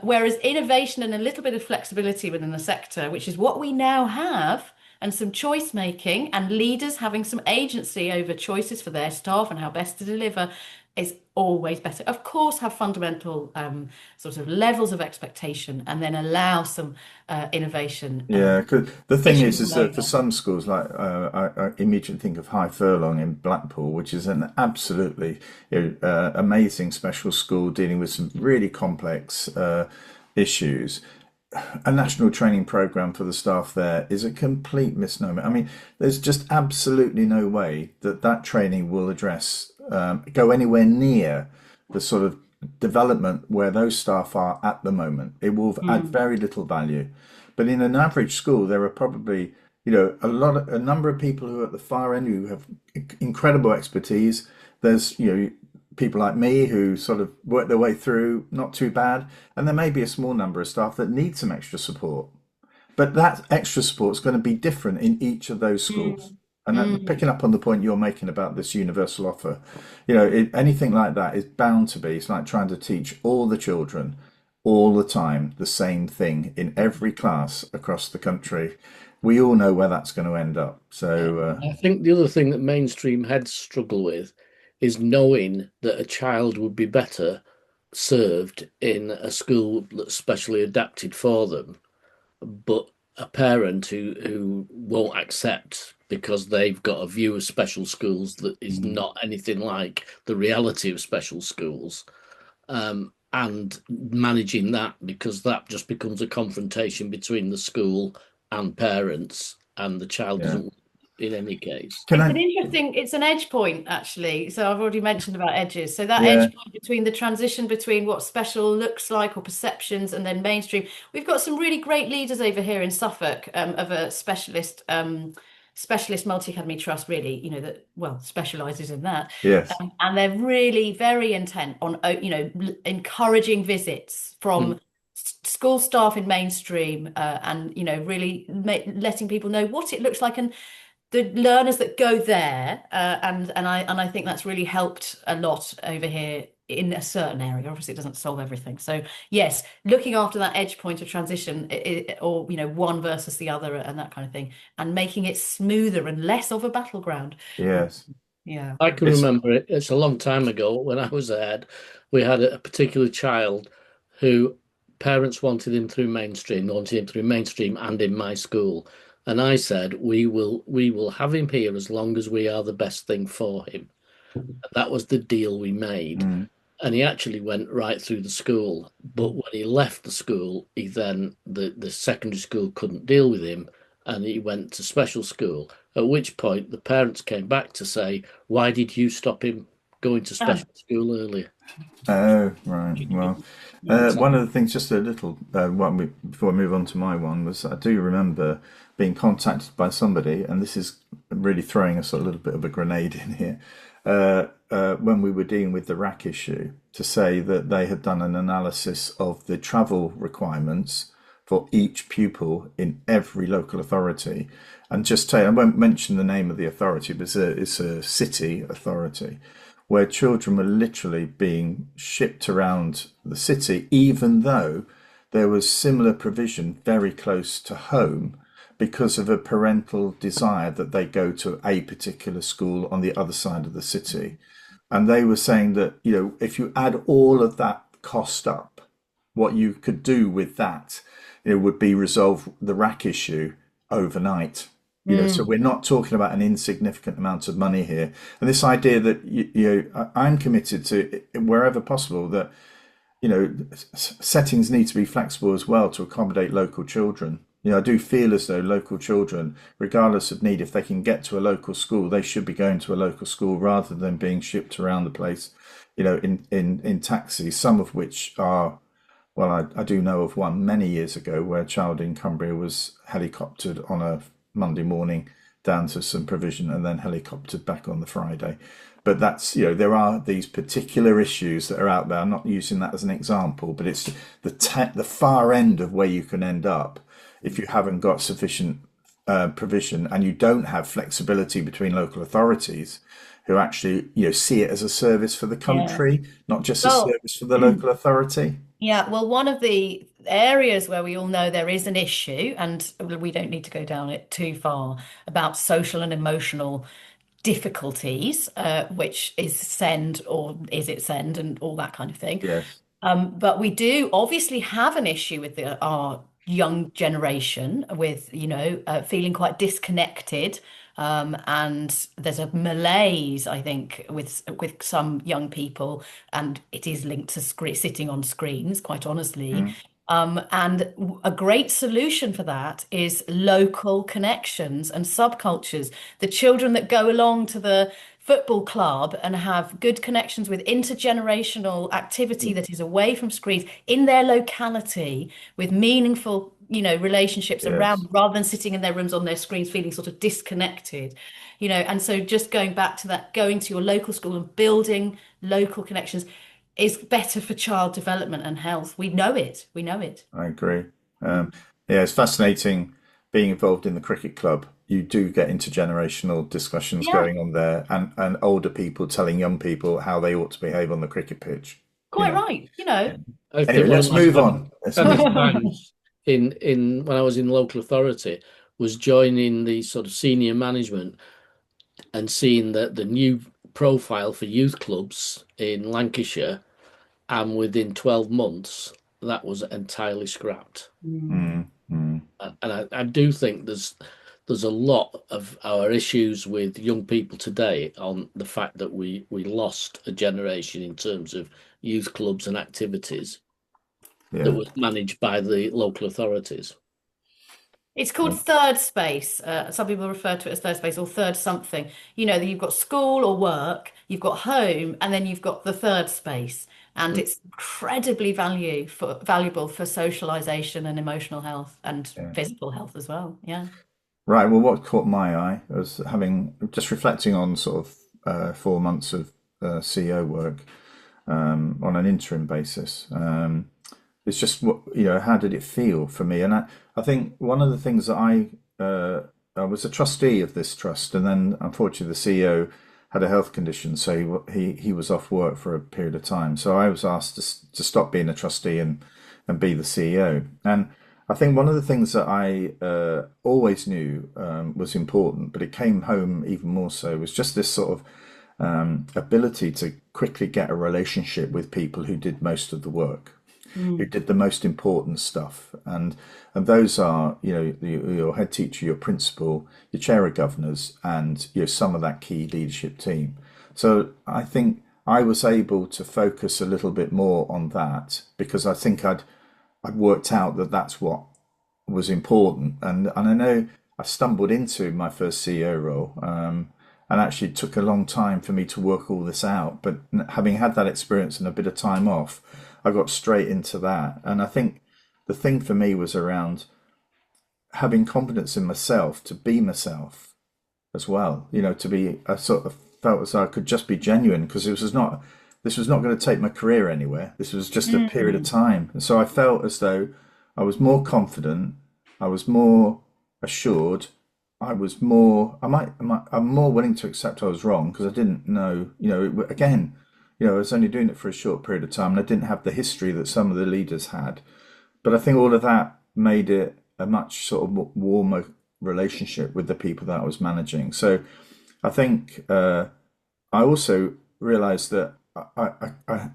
[SPEAKER 2] Whereas innovation and a little bit of flexibility within the sector, which is what we now have, and some choice making and leaders having some agency over choices for their staff and how best to deliver, is always better. Of course, have fundamental sort of levels of expectation, and then allow some innovation.
[SPEAKER 1] Yeah, because the thing
[SPEAKER 2] Issues
[SPEAKER 1] is
[SPEAKER 2] all
[SPEAKER 1] that for
[SPEAKER 2] over.
[SPEAKER 1] some schools, like I immediately think of High Furlong in Blackpool, which is an absolutely amazing special school dealing with some really complex issues. a national training program for the staff there is a complete misnomer. I mean, there's just absolutely no way that that training will address, go anywhere near the sort of development where those staff are at the moment. It will add
[SPEAKER 2] Mm,
[SPEAKER 1] very little value. But in an average school, there are probably, a number of people who are at the far end who have incredible expertise. There's, people like me who sort of work their way through, not too bad, and there may be a small number of staff that need some extra support. But that extra support is going to be different in each of those schools.
[SPEAKER 2] mm,
[SPEAKER 1] And that,
[SPEAKER 2] mm.
[SPEAKER 1] picking up on the point you're making about this universal offer, anything like that is bound to be. It's like trying to teach all the children all the time the same thing in every class across the country. We all know where that's going to end up. So,
[SPEAKER 3] I think the other thing that mainstream heads struggle with is knowing that a child would be better served in a school that's specially adapted for them, but a parent who won't accept because they've got a view of special schools that is
[SPEAKER 1] mm,
[SPEAKER 3] not anything like the reality of special schools, and managing that because that just becomes a confrontation between the school and parents, and the child
[SPEAKER 1] yeah.
[SPEAKER 3] doesn't in any case.
[SPEAKER 1] Can
[SPEAKER 2] It's
[SPEAKER 1] I?
[SPEAKER 2] an interesting, it's an edge point actually. So I've already mentioned about edges. So that
[SPEAKER 1] Yeah.
[SPEAKER 2] edge point between the transition between what special looks like or perceptions and then mainstream. We've got some really great leaders over here in Suffolk of a specialist multi-academy trust, really, that well specializes in that.
[SPEAKER 1] Yes.
[SPEAKER 2] And they're really very intent on, encouraging visits
[SPEAKER 3] Mm.
[SPEAKER 2] from school staff in mainstream and really letting people know what it looks like and the learners that go there, and I think that's really helped a lot over here in a certain area. Obviously, it doesn't solve everything. So yes, looking after that edge point of transition, or one versus the other, and that kind of thing, and making it smoother and less of a battleground. Would,
[SPEAKER 1] Yes.
[SPEAKER 2] yeah.
[SPEAKER 3] I can
[SPEAKER 1] It's
[SPEAKER 3] remember it. It's a long time ago when I was a head. We had a particular child who parents wanted him through mainstream, wanted him through mainstream and in my school. And I said, we will have him here as long as we are the best thing for him. That was the deal we made.
[SPEAKER 1] mm,
[SPEAKER 3] And he actually went right through the school. But when he left the school, he then the secondary school couldn't deal with him, and he went to special school. At which point the parents came back to say, "Why did you stop him going to
[SPEAKER 2] Ah,
[SPEAKER 3] special school earlier?"
[SPEAKER 1] oh, right. Well,
[SPEAKER 2] mm,
[SPEAKER 1] one of the things, just a little, before I move on to my one, was I do remember being contacted by somebody, and this is really throwing us a little bit of a grenade in here, when we were dealing with the rack issue, to say that they had done an analysis of the travel requirements for each pupil in every local authority. And just tell you, I won't mention the name of the authority, but it's a city authority where children were literally being shipped around the city, even though there was similar provision very close to home because of a parental desire that they go to a particular school on the other side of the city. And they were saying that, if you add all of that cost up, what you could do with that, would be resolve the rack issue overnight. So
[SPEAKER 2] mm,
[SPEAKER 1] we're not talking about an insignificant amount of money here. And this idea that I'm committed to wherever possible that settings need to be flexible as well to accommodate local children. I do feel as though local children, regardless of need, if they can get to a local school, they should be going to a local school rather than being shipped around the place, in taxis, some of which are, well, I do know of one many years ago where a child in Cumbria was helicoptered on a Monday morning down to some provision and then helicoptered back on the Friday. But that's, there are these particular issues that are out there. I'm not using that as an example, but it's the far end of where you can end up if you haven't got sufficient provision and you don't have flexibility between local authorities who actually, see it as a service for the
[SPEAKER 2] yeah.
[SPEAKER 1] country, not just a
[SPEAKER 2] Well,
[SPEAKER 1] service for the local authority.
[SPEAKER 2] yeah, well, one of the areas where we all know there is an issue, and we don't need to go down it too far, about social and emotional difficulties, which is send or is it send and all that kind of thing.
[SPEAKER 1] Yes.
[SPEAKER 2] But we do obviously have an issue with our young generation with, feeling quite disconnected. And there's a malaise, I think, with some young people, and it is linked to sitting on screens, quite honestly. And a great solution for that is local connections and subcultures. The children that go along to the football club and have good connections with intergenerational activity that is away from screens in their locality with meaningful, relationships
[SPEAKER 1] Yes,
[SPEAKER 2] around rather than sitting in their rooms on their screens feeling sort of disconnected. And so just going back to that, going to your local school and building local connections is better for child development and health. We know it. We know it.
[SPEAKER 1] I agree. Yeah, it's fascinating being involved in the cricket club. You do get intergenerational discussions
[SPEAKER 2] Yeah,
[SPEAKER 1] going on there, and older people telling young people how they ought to behave on the cricket pitch. You
[SPEAKER 2] quite
[SPEAKER 1] know.
[SPEAKER 2] right.
[SPEAKER 1] Yeah.
[SPEAKER 3] I
[SPEAKER 1] Anyway,
[SPEAKER 3] think one of
[SPEAKER 1] let's
[SPEAKER 3] my
[SPEAKER 1] move on. Let's move
[SPEAKER 3] saddest
[SPEAKER 1] on.
[SPEAKER 3] times in when I was in local authority was joining the sort of senior management and seeing that the new profile for youth clubs in Lancashire, and within 12 months that was entirely scrapped.
[SPEAKER 2] Mm.
[SPEAKER 1] Mm, mm,
[SPEAKER 3] And I do think there's a lot of our issues with young people today on the fact that we lost a generation in terms of youth clubs and activities that
[SPEAKER 1] yeah.
[SPEAKER 3] was managed by the local authorities.
[SPEAKER 2] It's called third space. Some people refer to it as third space or third something. That you've got school or work, you've got home, and then you've got the third space. And it's incredibly valuable for socialization and emotional health and
[SPEAKER 1] Yeah.
[SPEAKER 2] physical health as well. Yeah.
[SPEAKER 1] Right. Well, what caught my eye was having just reflecting on sort of 4 months of CEO work on an interim basis. It's just what how did it feel for me? And I think one of the things that I was a trustee of this trust, and then unfortunately the CEO had a health condition, so he was off work for a period of time. So I was asked to stop being a trustee and be the CEO. And I think one of the things that I always knew was important, but it came home even more so, was just this sort of ability to quickly get a relationship with people who did most of the work, who
[SPEAKER 2] Mm.
[SPEAKER 1] did the most important stuff, and those are your head teacher, your principal, your chair of governors, and some of that key leadership team. So I think I was able to focus a little bit more on that because I think I'd worked out that that's what was important. And I know I stumbled into my first CEO role, and actually it took a long time for me to work all this out. But having had that experience and a bit of time off, I got straight into that. And I think the thing for me was around having confidence in myself to be myself as well. To be, I sort of felt as though I could just be genuine because this was not going to take my career anywhere. This was just a period of
[SPEAKER 2] Mm.
[SPEAKER 1] time. And so I felt as though I was more confident, I was more assured, I'm more willing to accept I was wrong because I didn't know, again, I was only doing it for a short period of time and I didn't have the history that some of the leaders had. But I think all of that made it a much sort of warmer relationship with the people that I was managing. So I think I also realized that I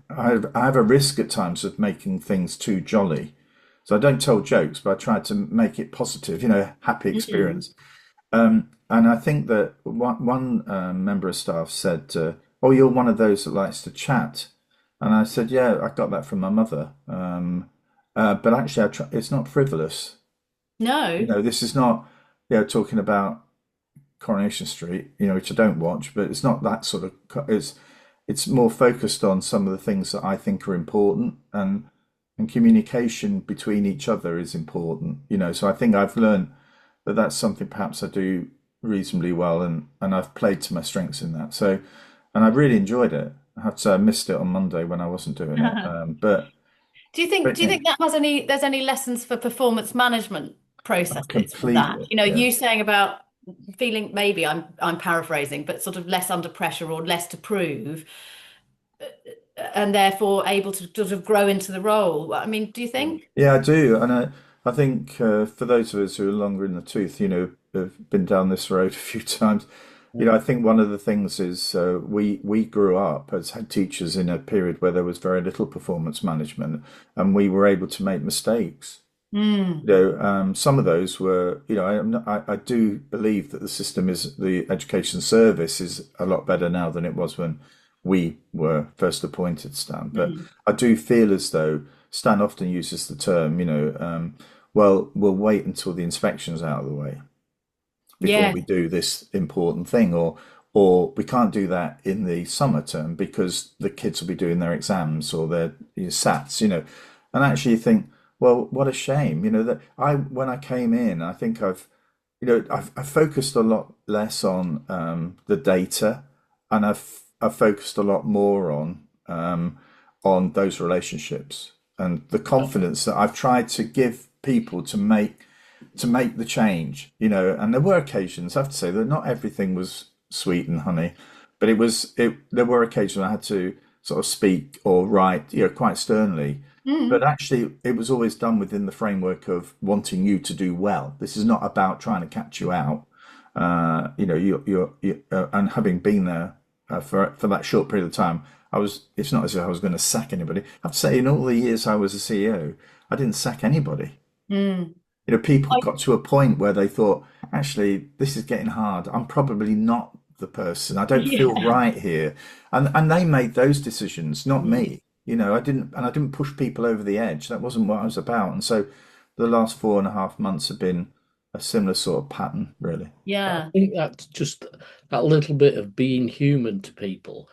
[SPEAKER 1] have a risk at times of making things too jolly. So I don't tell jokes, but I try to make it positive, happy
[SPEAKER 2] Mm.
[SPEAKER 1] experience. And I think that one member of staff said, "Oh, you're one of those that likes to chat." And I said, "Yeah, I got that from my mother. But actually, it's not frivolous.
[SPEAKER 2] No.
[SPEAKER 1] This is not, talking about Coronation Street, which I don't watch, but it's not that sort of. It's more focused on some of the things that I think are important, and communication between each other is important. So I think I've learned that that's something perhaps I do reasonably well, and I've played to my strengths in that. So, and I really enjoyed it. I have to say I missed it on Monday when I wasn't doing it.
[SPEAKER 2] Do you think
[SPEAKER 1] But
[SPEAKER 2] do you think that there's any lessons for performance management processes for that?
[SPEAKER 1] completely,
[SPEAKER 2] You
[SPEAKER 1] yes.
[SPEAKER 2] saying about feeling maybe I'm paraphrasing, but sort of less under pressure or less to prove, and therefore able to sort of grow into the role. I mean, do you think?
[SPEAKER 1] Yeah, I do, and I think for those of us who are longer in the tooth, have been down this road a few times. I think one of the things is we grew up as head teachers in a period where there was very little performance management, and we were able to make mistakes.
[SPEAKER 2] Mm,
[SPEAKER 1] Some of those were, I do believe that the education service is a lot better now than it was when we were first appointed, Stan. But
[SPEAKER 2] mm,
[SPEAKER 1] I do feel as though Stan often uses the term, well, we'll wait until the inspection's out of the way before
[SPEAKER 2] Yes.
[SPEAKER 1] we do this important thing, or we can't do that in the summer term because the kids will be doing their exams or their SATs, and actually you think, well, what a shame, that I when I came in, I think I've focused a lot less on the data, and I've focused a lot more on those relationships and the confidence that I've tried to give people to make the change, and there were occasions, I have to say, that not everything was sweet and honey, but there were occasions I had to sort of speak or write, quite sternly. But
[SPEAKER 2] Mm.
[SPEAKER 1] actually, it was always done within the framework of wanting you to do well. This is not about trying to catch you out. And having been there for that short period of time, It's not as if I was going to sack anybody. I have to say, in all the years I was a CEO, I didn't sack anybody.
[SPEAKER 2] Mm.
[SPEAKER 1] People
[SPEAKER 2] I,
[SPEAKER 1] got to a point where they thought, actually, this is getting hard. I'm probably not the person. I don't feel
[SPEAKER 2] yeah.
[SPEAKER 1] right here. And they made those decisions, not
[SPEAKER 2] Mm.
[SPEAKER 1] me. I didn't push people over the edge. That wasn't what I was about. And so the last 4.5 months have been a similar sort of pattern, really.
[SPEAKER 3] I
[SPEAKER 2] Yeah.
[SPEAKER 3] think that's just that little bit of being human to people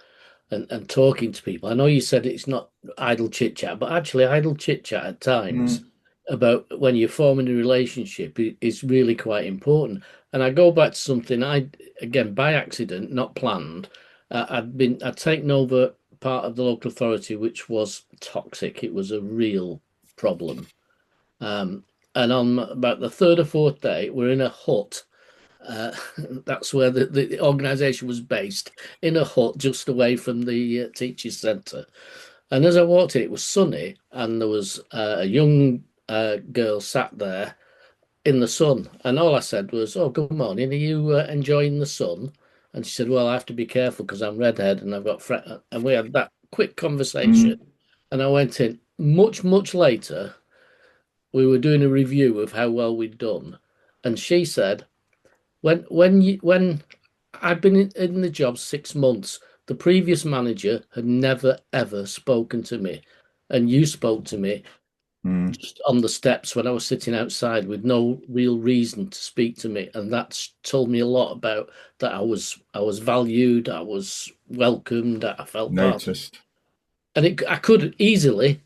[SPEAKER 3] and talking to people. I know you said it's not idle chit chat, but actually, idle chit chat at times
[SPEAKER 1] Mm,
[SPEAKER 3] about when you're forming a relationship is really quite important. And I go back to something again, by accident, not planned. I'd taken over part of the local authority, which was toxic. It was a real problem. Um, and on about the third or fourth day, we're in a hut. Uh, that's where the organisation was based, in a hut just away from the teachers' centre. And as I walked in, it was sunny, and there was a young girl sat there in the sun. And all I said was, "Oh, good morning. Are you enjoying the sun?" And she said, "Well, I have to be careful because I'm redhead and I've got fret." And we had that quick conversation.
[SPEAKER 1] mm,
[SPEAKER 3] And I went in much, much later. We were doing a review of how well we'd done, and she said, when I'd been in the job 6 months, the previous manager had never ever spoken to me, and you spoke to me
[SPEAKER 1] mm.
[SPEAKER 3] just on the steps when I was sitting outside with no real reason to speak to me, and that's told me a lot about that. I was valued, I was welcomed, I felt part,
[SPEAKER 1] Noticed.
[SPEAKER 3] and I could easily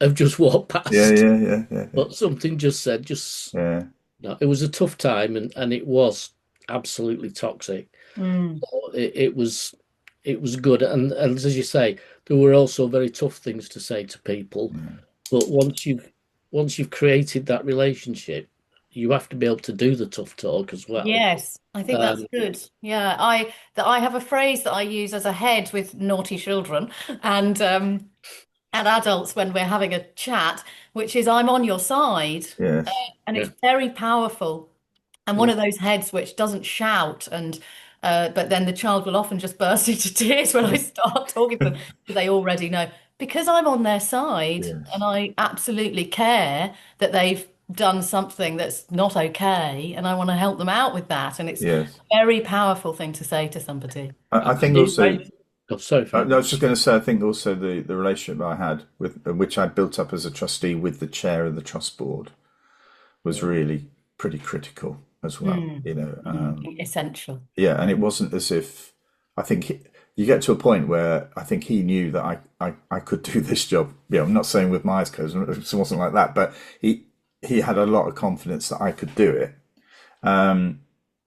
[SPEAKER 3] have just walked
[SPEAKER 1] Yeah,
[SPEAKER 3] past,
[SPEAKER 1] yeah, yeah, yeah, yeah.
[SPEAKER 3] but something just said, just
[SPEAKER 1] Yeah.
[SPEAKER 3] no, it was a tough time, and it was absolutely toxic.
[SPEAKER 2] Mm.
[SPEAKER 3] It was good, and as you say, there were also very tough things to say to people.
[SPEAKER 1] Yeah.
[SPEAKER 3] But once you've created that relationship, you have to be able to do the tough talk as well.
[SPEAKER 2] Yes, I think that's
[SPEAKER 3] Um,
[SPEAKER 2] good. Yeah, I have a phrase that I use as a head with naughty children and adults when we're having a chat, which is I'm on your side, uh,
[SPEAKER 1] Yes.
[SPEAKER 2] and
[SPEAKER 3] yeah,
[SPEAKER 2] it's very powerful. And one
[SPEAKER 3] yeah,
[SPEAKER 2] of those heads which doesn't shout and but then the child will often just burst into tears when I start talking to them because they already know because I'm on their side and
[SPEAKER 1] Yes.
[SPEAKER 2] I absolutely care that they've done something that's not okay and I want to help them out with that and it's
[SPEAKER 1] Yes.
[SPEAKER 2] a very powerful thing to say to somebody.
[SPEAKER 1] I
[SPEAKER 3] I
[SPEAKER 1] think
[SPEAKER 3] do.
[SPEAKER 1] also,
[SPEAKER 3] Oh, sorry,
[SPEAKER 1] no, I
[SPEAKER 3] Fran.
[SPEAKER 1] was just going to say, I think also the relationship I had with, which I built up as a trustee with the chair of the trust board was
[SPEAKER 3] Yeah,
[SPEAKER 1] really pretty critical as well.
[SPEAKER 2] Mm. Mm. Essential.
[SPEAKER 1] Yeah, and it wasn't as if I think you get to a point where I think he knew that I could do this job. I'm not saying with my eyes closed, it wasn't like that, but he had a lot of confidence that I could do it.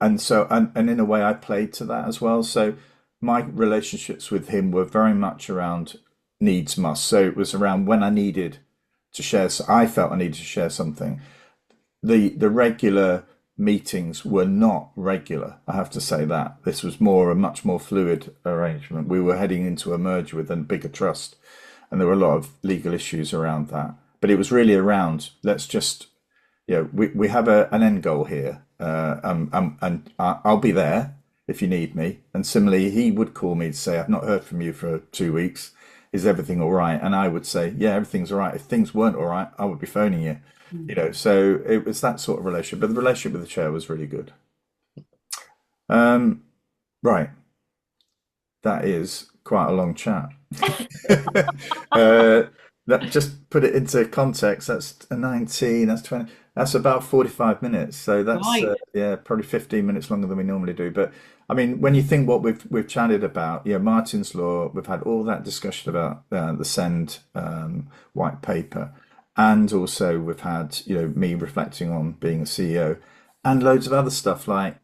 [SPEAKER 1] And so and in a way I played to that as well. So my relationships with him were very much around needs must. So it was around when I needed to share. So I felt I needed to share something. The regular meetings were not regular. I have to say that this was a much more fluid arrangement. We were heading into a merger with a bigger trust, and there were a lot of legal issues around that. But it was really around let's just we have an end goal here, and I'll be there if you need me. And similarly, he would call me to say, I've not heard from you for 2 weeks. Is everything all right? And I would say, yeah, everything's all right. If things weren't all right, I would be phoning you. So it was that sort of relationship. But the relationship with the chair was really good. Um, right, that is quite a long chat. uh, That just put it into context. That's a 19. That's 20. That's about 45 minutes. So that's
[SPEAKER 2] Right.
[SPEAKER 1] yeah, probably 15 minutes longer than we normally do. But I mean, when you think what we've chatted about, yeah, Martin's Law, we've had all that discussion about the Send white paper, and also we've had me reflecting on being a CEO, and loads of other stuff like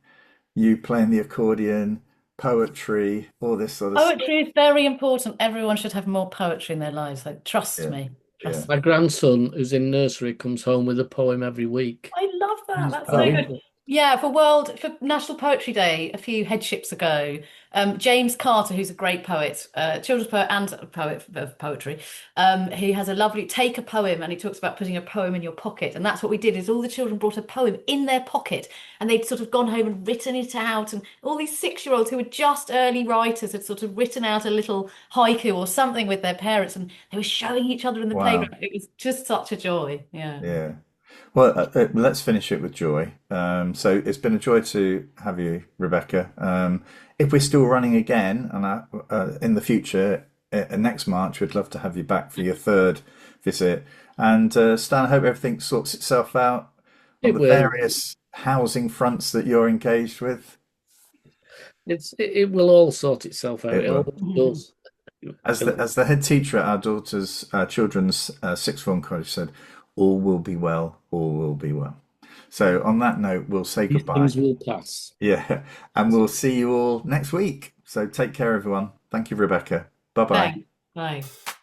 [SPEAKER 1] you playing the accordion, poetry, all this sort of stuff.
[SPEAKER 2] Poetry is very important. Everyone should have more poetry in their lives. Like, trust
[SPEAKER 1] Yeah,
[SPEAKER 2] me.
[SPEAKER 1] yeah.
[SPEAKER 2] Trust
[SPEAKER 3] My
[SPEAKER 2] me.
[SPEAKER 3] grandson, who's in nursery, comes home with a poem every week.
[SPEAKER 2] I love that.
[SPEAKER 3] He's
[SPEAKER 2] That's so
[SPEAKER 1] Oh,
[SPEAKER 2] good.
[SPEAKER 3] brilliant.
[SPEAKER 2] Yeah, for National Poetry Day a few headships ago, James Carter, who's a great poet, children's poet and a poet of poetry, he has a lovely take a poem and he talks about putting a poem in your pocket. And that's what we did is all the children brought a poem in their pocket and they'd sort of gone home and written it out. And all these 6-year-olds who were just early writers had sort of written out a little haiku or something with their parents and they were showing each other in the
[SPEAKER 1] wow.
[SPEAKER 2] playground. It was just such a joy. Yeah.
[SPEAKER 1] Yeah. Well, let's finish it with joy. So it's been a joy to have you, Rebecca. If we're still running again, and in the future, next March, we'd love to have you back for your third visit. And Stan, I hope everything sorts itself out on
[SPEAKER 3] It
[SPEAKER 1] the
[SPEAKER 3] will.
[SPEAKER 1] various housing fronts that you're engaged with.
[SPEAKER 3] It will all sort itself out.
[SPEAKER 1] It
[SPEAKER 3] It
[SPEAKER 1] will.
[SPEAKER 3] always does.
[SPEAKER 1] As the head teacher at our daughter's children's sixth form college said, all will be well, all will be well. So on that note, we'll say
[SPEAKER 3] These
[SPEAKER 1] goodbye.
[SPEAKER 3] things will pass.
[SPEAKER 1] Yeah, and we'll see you all next week. So take care, everyone. Thank you, Rebecca. Bye bye.
[SPEAKER 2] Thanks. Bye.